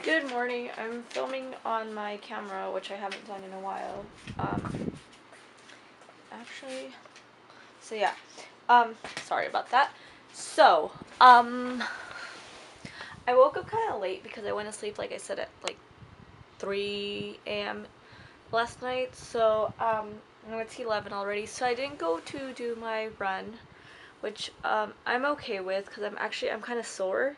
Good morning. I'm filming on my camera, which I haven't done in a while. Actually, so yeah. Sorry about that. So, I woke up kind of late because I went to sleep, like I said, at like 3 a.m. last night. So, it's 11 already. So I didn't go to do my run, which I'm okay with because I'm kind of sore.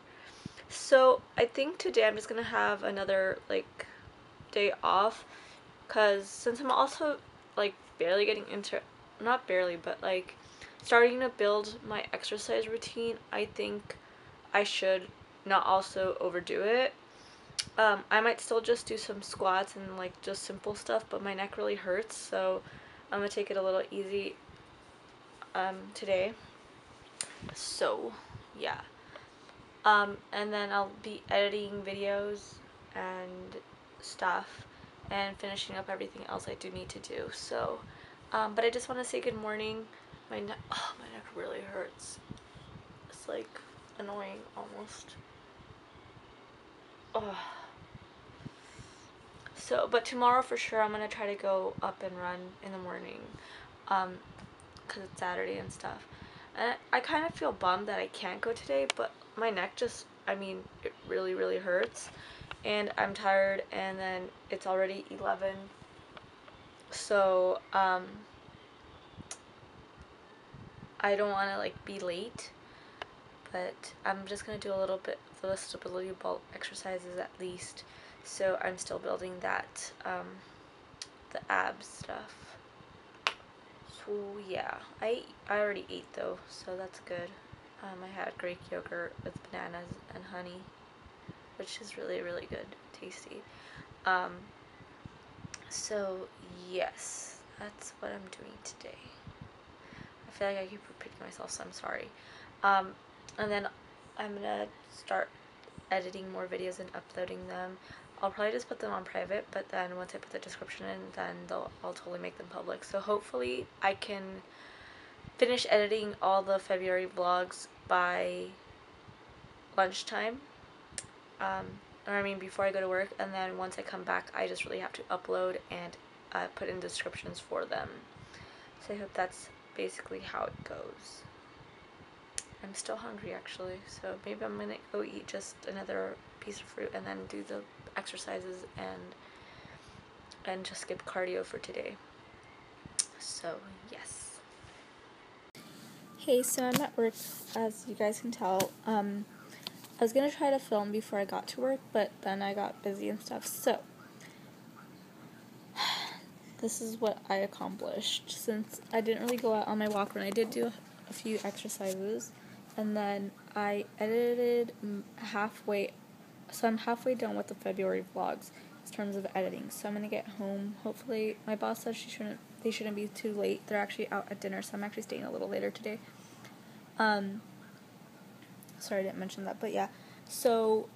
So I think today I'm just gonna have another like day off, because since I'm also like barely getting into, not barely, but like starting to build my exercise routine, I think I should not also overdo it. I might still just do some squats and like just simple stuff, but my neck really hurts, so I'm gonna take it a little easy today. So yeah. And then I'll be editing videos and stuff and finishing up everything else I do need to do. So, but I just want to say good morning. My neck really hurts. It's like annoying almost. Ugh. So, but tomorrow for sure I'm gonna try to go up and run in the morning, because it's Saturday and stuff. And I kind of feel bummed that I can't go today, but my neck just, it really, really hurts. And I'm tired, and then it's already 11. So, I don't want to, like, be late. But I'm just going to do a little bit of the stability belt exercises at least. So I'm still building that, the abs stuff. So yeah, I already ate though, so that's good. I had Greek yogurt with bananas and honey, which is really, really good, tasty. So yes, that's what I'm doing today. I feel like I keep repeating myself, so I'm sorry. And then I'm gonna start editing more videos and uploading them. I'll probably just put them on private, but then once I put the description in, then I'll totally make them public. So hopefully I can finish editing all the February vlogs by lunchtime. Before I go to work, and then once I come back, I just really have to upload and put in descriptions for them. So I hope that's basically how it goes. I'm still hungry actually, so maybe I'm gonna go eat just another piece of fruit and then do the exercises and just skip cardio for today. So yes. Hey, so I'm at work, as you guys can tell. I was gonna try to film before I got to work, but then I got busy and stuff, so this is what I accomplished. Since I didn't really go out on my walk run, I did do a few exercises, and then I edited halfway, so I'm halfway done with the February vlogs in terms of editing. So I'm gonna get home. Hopefully, my boss said they shouldn't be too late. They're actually out at dinner, so I'm actually staying a little later today. Sorry I didn't mention that, but yeah. So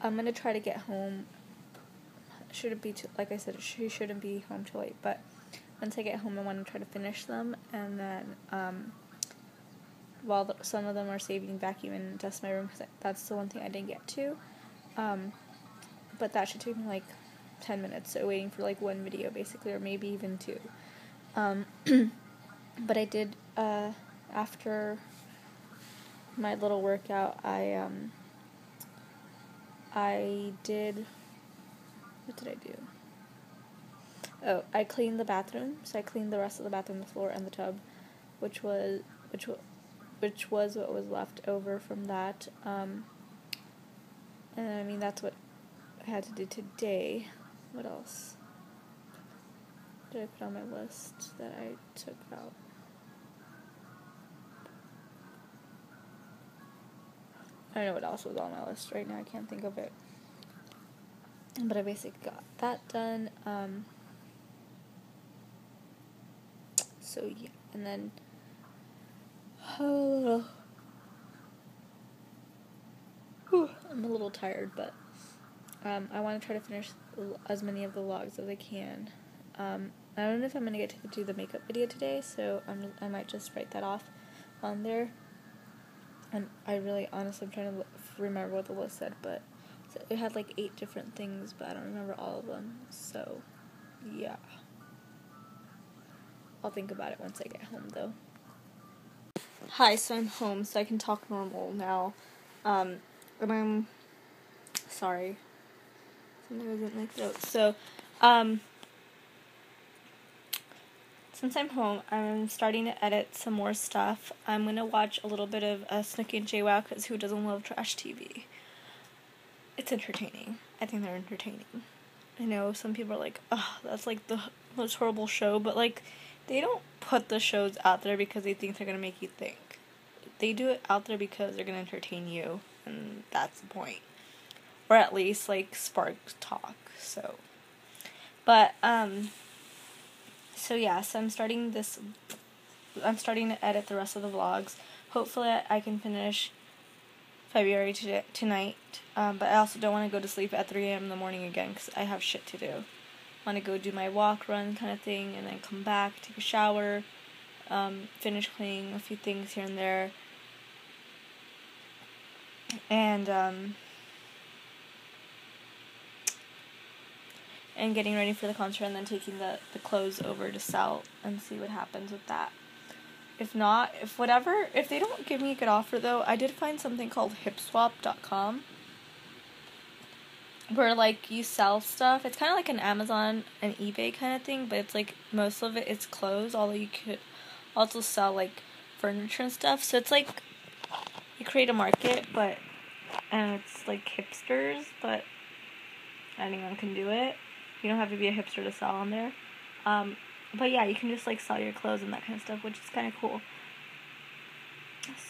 I'm gonna try to get home. Shouldn't be too, like I said, she shouldn't be home too late, but once I get home I want to try to finish them, and then while some of them are saving, vacuum and dust my room, because that's the one thing I didn't get to, but that should take me like 10 minutes, so waiting for like one video basically, or maybe even two. But I did, after my little workout, I did, what did I do? Oh, I cleaned the bathroom. So I cleaned the rest of the bathroom, the floor, and the tub, which was what was left over from that. And that's what I had to do today. What else did I put on my list that I took out? I don't know what else was on my list right now. I can't think of it. But I basically got that done. So yeah, and then I'm a little tired, but I want to try to finish as many of the vlogs as I can. I don't know if I'm going to get to do the makeup video today, so I might just write that off on there. And I really, honestly, I'm trying to remember what the list said, but So it had like 8 different things, but I don't remember all of them. So, yeah. I'll think about it once I get home, though. Hi, so I'm home, so I can talk normal now. And I'm sorry. Something was in my throat. So, since I'm home, I'm starting to edit some more stuff. I'm gonna watch a little bit of Snooki and JWoww, because who doesn't love trash TV? It's entertaining. I think they're entertaining. I know some people are like, oh, that's like the most horrible show, but like, they don't put the shows out there because they think they're gonna make you think. They do it out there because they're gonna entertain you, and that's the point. Or at least, like, spark talk, so. But, so yeah, so I'm starting to edit the rest of the vlogs. Hopefully I can finish February tonight, but I also don't want to go to sleep at 3 a.m. in the morning again, because I have shit to do. I want to go do my walk, run kind of thing, and then come back, take a shower, finish cleaning a few things here and there, and getting ready for the concert, and then taking the clothes over to sell and see what happens with that. If they don't give me a good offer, though, I did find something called hipswap.com, where, like, you sell stuff. It's kind of like an Amazon and eBay kind of thing, but it's, like, most of it is clothes, although you could also sell, like, furniture and stuff. So it's, like, you create a market, and it's, like, hipsters, but anyone can do it. You don't have to be a hipster to sell on there. But yeah, you can just, like, sell your clothes and that kind of stuff, which is kind of cool.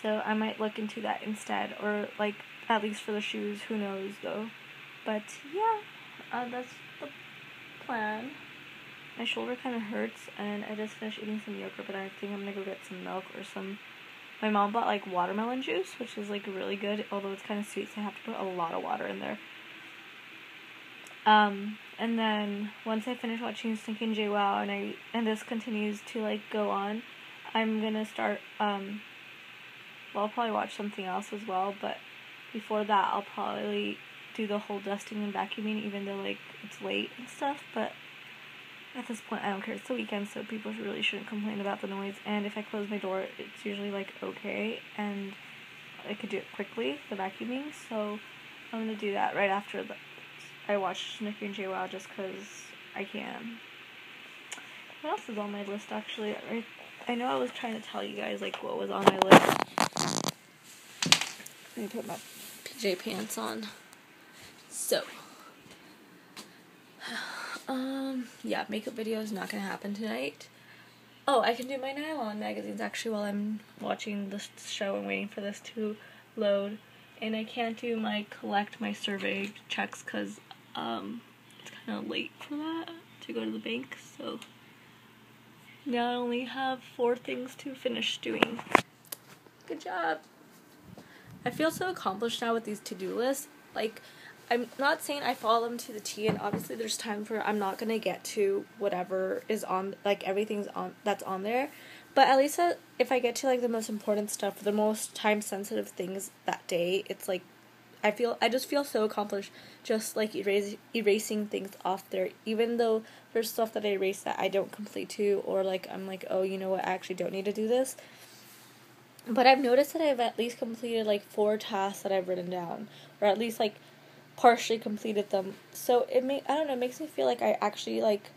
So I might look into that instead, or, like, at least for the shoes, who knows, though. But yeah, that's the plan. My shoulder kind of hurts, and I just finished eating some yogurt, but I think I'm gonna go get some milk or some. My mom bought, like, watermelon juice, which is, like, really good, although it's kind of sweet, so I have to put a lot of water in there. And then once I finish watching Snooki and JWoww, and this continues to, like, go on, I'm gonna start, well, I'll probably watch something else as well, but before that, I'll probably do the whole dusting and vacuuming, even though, like, it's late and stuff, but at this point, I don't care. It's the weekend, so people really shouldn't complain about the noise, and if I close my door, it's usually, like, okay, and I could do it quickly, the vacuuming, so I'm gonna do that right after I watch Snooki and JWoww, just because I can. What else is on my list, actually? I know I was trying to tell you guys, like, what was on my list. Let me put my PJ pants on. So, yeah, makeup video is not gonna happen tonight. Oh, I can do my nylon magazines, actually, while I'm watching this show and waiting for this to load. And I can't do collect my survey checks, because, it's kind of late for that, to go to the bank, so now I only have 4 things to finish doing. Good job! I feel so accomplished now with these to-do lists. Like, I'm not saying I follow them to the T, and obviously there's times where I'm not gonna get to whatever is on, like, everything's on that's on there, but at least if I get to, like, the most important stuff, the most time-sensitive things that day, it's like, I just feel so accomplished, just, like, erasing things off there, even though there's stuff that I erase that I don't complete to, or, like, I'm like, oh, you know what, I actually don't need to do this. But I've noticed that I've at least completed, like, 4 tasks that I've written down, or at least, like, partially completed them. So I don't know, it makes me feel like I actually, like,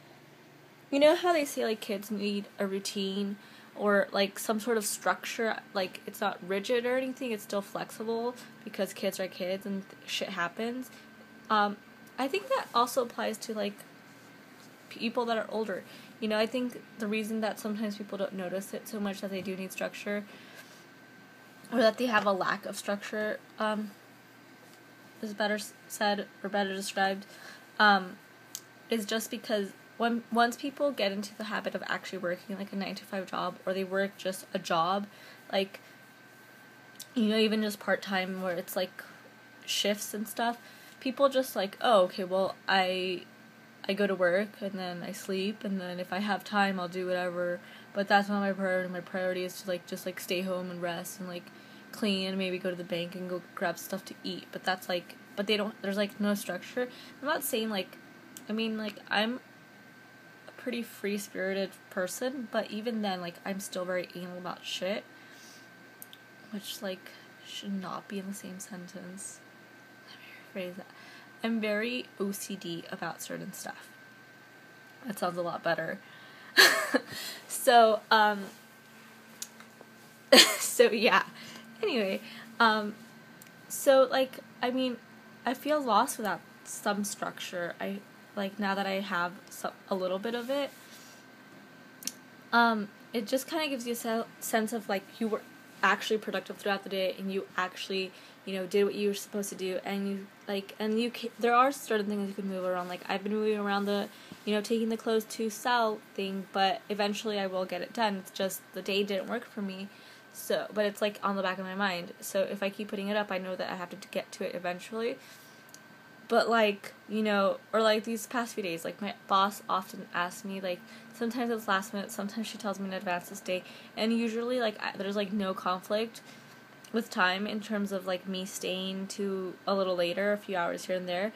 you know how they say, like, kids need a routine, or, like, some sort of structure, like, it's not rigid or anything, it's still flexible, because kids are kids and shit happens. I think that also applies to, like, people that are older. You know, I think the reason that sometimes people don't notice it so much that they do need structure, or that they have a lack of structure, is better said, or better described, is just because once people get into the habit of actually working, like, a 9-to-5 job, or they work just a job, like, you know, even just part-time, where it's, like, shifts and stuff, people just, like, oh, okay, well, I go to work, and then I sleep, and then if I have time, I'll do whatever, but that's not my priority. My priority is to, like, just, like, stay home and rest, and, like, clean, and maybe go to the bank and go grab stuff to eat, but that's, like, but there's like no structure. I'm not saying like, I mean like I'm a pretty free-spirited person, but even then like I'm still very anal about shit, which like should not be in the same sentence. Let me rephrase that. I'm very OCD about certain stuff. That sounds a lot better. So, so yeah. Anyway, so like, I mean, I feel lost without some structure. I, like, now that I have a little bit of it, it just kind of gives you a sense of, like, you were actually productive throughout the day, and you actually, you know, did what you were supposed to do, and you, like, and you there are certain things you can move around, like, I've been moving around the, you know, taking the clothes to sell thing, but eventually I will get it done. It's just the day didn't work for me, so, but it's, like, on the back of my mind, so if I keep putting it up, I know that I have to get to it eventually. But, like, you know, or, like, these past few days, like, my boss often asks me, like, sometimes it's last minute, sometimes she tells me in advance this day, and usually, like, there's, like, no conflict with time in terms of, like, me staying to a little later, a few hours here and there.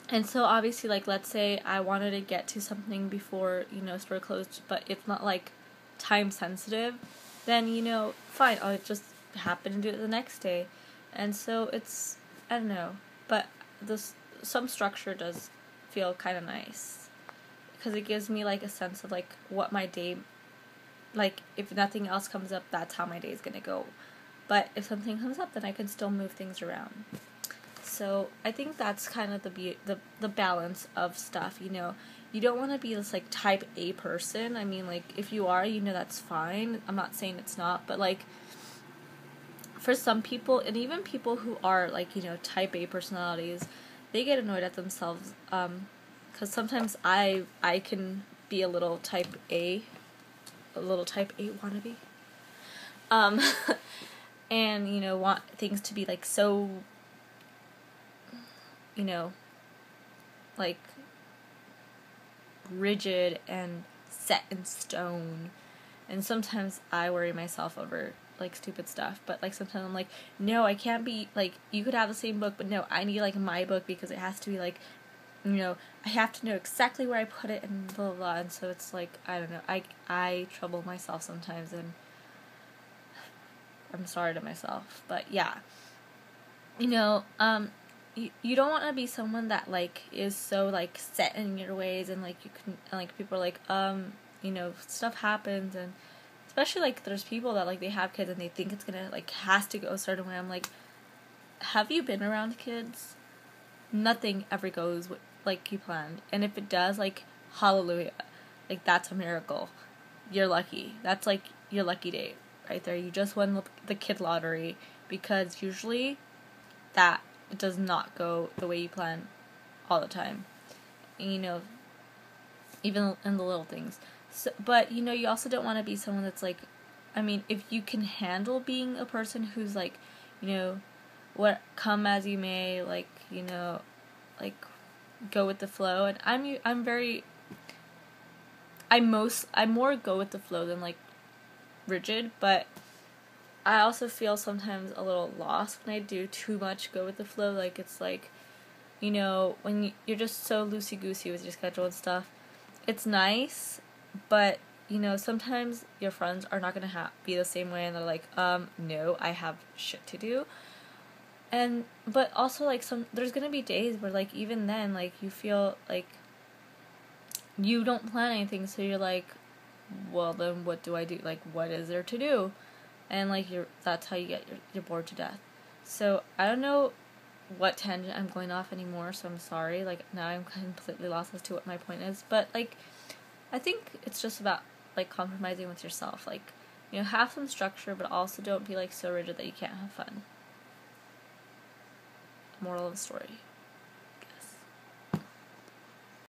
And so, obviously, like, let's say I wanted to get to something before, you know, store closed, but it's not, like, time sensitive, then, you know, fine, I'll just happen to do it the next day. And so it's, I don't know, but some structure does feel kind of nice, because it gives me, like, a sense of, like, what my day, like, if nothing else comes up, that's how my day is gonna go. But if something comes up, then I can still move things around. So I think that's kind of the balance of stuff, you know. You don't want to be this, like, type A person. I mean, like, if you are, you know, that's fine. I'm not saying it's not, but, like, for some people, and even people who are, like, you know, type A personalities, they get annoyed at themselves, because sometimes I can be a little type A wannabe, and, you know, want things to be, like, so, you know, like, rigid and set in stone, and sometimes I worry myself over, like, stupid stuff, but, like, sometimes I'm like, no, I can't be, like, you could have the same book, but no, I need, like, my book, because it has to be, like, you know, I have to know exactly where I put it, and blah, blah, blah, and so it's, like, I don't know, I trouble myself sometimes, and I'm sorry to myself, but yeah, you know, you don't want to be someone that, like, is so, like, set in your ways, and, like, you can, and, like, people are like, you know, stuff happens, and especially, like, there's people that, like, they have kids and they think it's gonna, like, has to go a certain way. I'm like, have you been around kids? Nothing ever goes like you planned. And if it does, like, hallelujah. Like, that's a miracle. You're lucky. That's, like, your lucky day right there. You just won the kid lottery, because usually that does not go the way you plan all the time. And, you know, even in the little things. So, but, you know, you also don't want to be someone that's, like, I mean, if you can handle being a person who's, like, you know, what come as you may, like, you know, like, go with the flow, and I'm more go with the flow than, like, rigid, but I also feel sometimes a little lost when I do too much go with the flow. Like, it's like, you know, when you're just so loosey-goosey with your schedule and stuff, it's nice, but, you know, sometimes your friends are not going to be the same way, and they're like, no, I have shit to do. And, but also, like, there's going to be days where, like, even then, like, you feel like you don't plan anything, so you're like, well, then what do I do? Like, what is there to do? And, like, that's how you're bored to death. So, I don't know what tangent I'm going off anymore, so I'm sorry. Like, now I'm completely lost as to what my point is. But, like, I think it's just about, like, compromising with yourself. Like, you know, have some structure, but also don't be, like, so rigid that you can't have fun. Moral of the story.